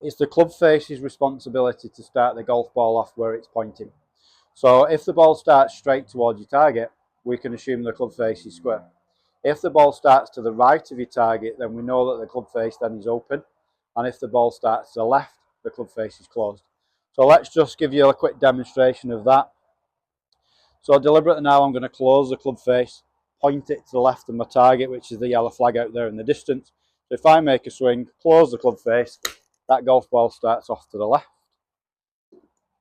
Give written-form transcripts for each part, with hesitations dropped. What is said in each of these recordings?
It's the club face's responsibility to start the golf ball off where it's pointing. So if the ball starts straight towards your target, we can assume the club face is square. If the ball starts to the right of your target, then we know that the club face then is open. And if the ball starts to the left, the club face is closed. So let's just give you a quick demonstration of that. So deliberately now I'm going to close the club face, point it to the left of my target, which is the yellow flag out there in the distance. So if I make a swing, close the club face, that golf ball starts off to the left.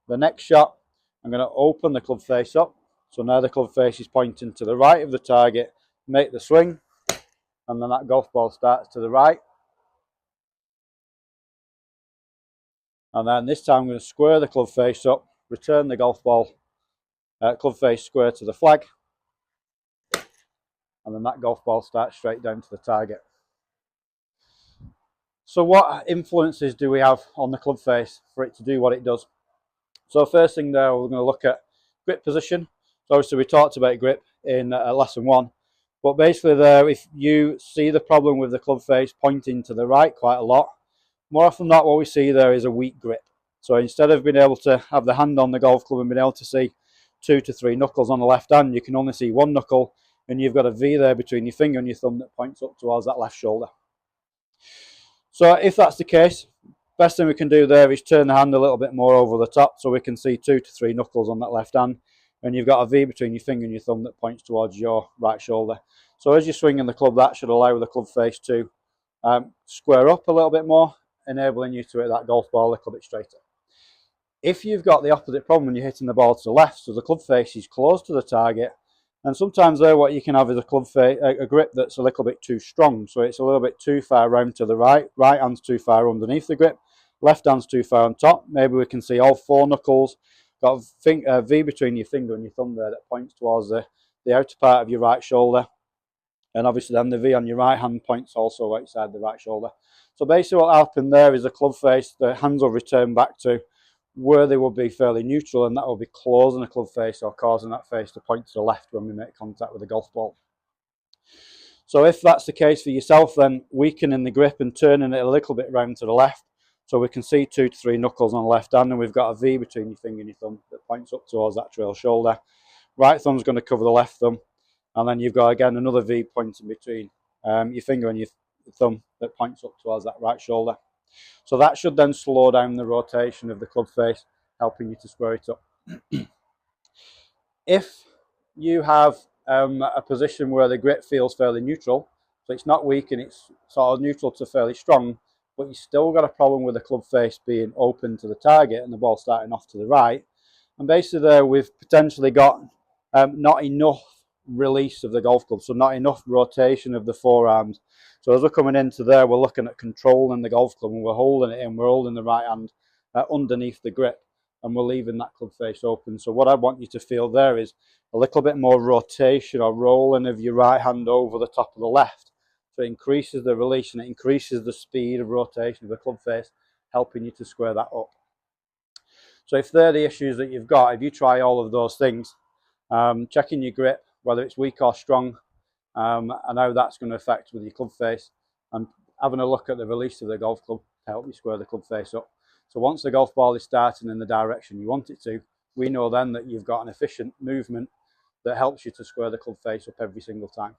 The next shot, I'm going to open the club face up. So now the club face is pointing to the right of the target, make the swing, and then that golf ball starts to the right. And then this time I'm going to square the club face up, return the golf ball, club face square to the flag, and then that golf ball starts straight down to the target. So what influences do we have on the club face for it to do what it does? So first thing there, we're going to look at grip position. So obviously we talked about grip in lesson 1, but basically there, if you see the problem with the club face pointing to the right quite a lot, more often than not what we see there is a weak grip. So instead of being able to have the hand on the golf club and being able to see 2 to 3 knuckles on the left hand, you can only see 1 knuckle, and you've got a V there between your finger and your thumb that points up towards that left shoulder. So if that's the case, best thing we can do there is turn the hand a little bit more over the top so we can see 2 to 3 knuckles on that left hand, and you've got a V between your finger and your thumb that points towards your right shoulder. So as you're swinging the club, that should allow the club face to square up a little bit more, enabling you to hit that golf ball a little bit straighter. If you've got the opposite problem when you're hitting the ball to the left, so the club face is close to the target, and sometimes there what you can have is a club face, a grip that's a little bit too strong, so it's a little bit too far round to the right, right hand's too far underneath the grip, left hand's too far on top. Maybe we can see all 4 knuckles, got a V between your finger and your thumb there that points towards the outer part of your right shoulder, and obviously then the V on your right hand points also outside the right shoulder. So basically what happened there is the club face, the hands will return back to where they will be fairly neutral, and that will be closing the club face or causing that face to point to the left when we make contact with the golf ball. So if that's the case for yourself, then weakening the grip and turning it a little bit round to the left so we can see 2 to 3 knuckles on the left hand, and we've got a V between your finger and your thumb that points up towards that trail shoulder. Right thumb's going to cover the left thumb, and then you've got again another V pointing between your finger and your thumb that points up towards that right shoulder. So that should then slow down the rotation of the club face, helping you to square it up. If you have a position where the grip feels fairly neutral, so it's not weak and it's sort of neutral to fairly strong, but you still got a problem with the club face being open to the target and the ball starting off to the right, and basically there we've potentially got not enough release of the golf club, so not enough rotation of the forearms. So as we're coming into there, we're looking at controlling the golf club and we're holding it in, we're holding the right hand underneath the grip, and we're leaving that club face open. So what I want you to feel there is a little bit more rotation or rolling of your right hand over the top of the left. So it increases the release and it increases the speed of rotation of the club face, helping you to square that up. So if they're the issues that you've got, if you try all of those things, checking your grip, whether it's weak or strong, and how that's going to affect with your club face, and having a look at the release of the golf club to help you square the club face up. So once the golf ball is starting in the direction you want it to, we know then that you've got an efficient movement that helps you to square the club face up every single time.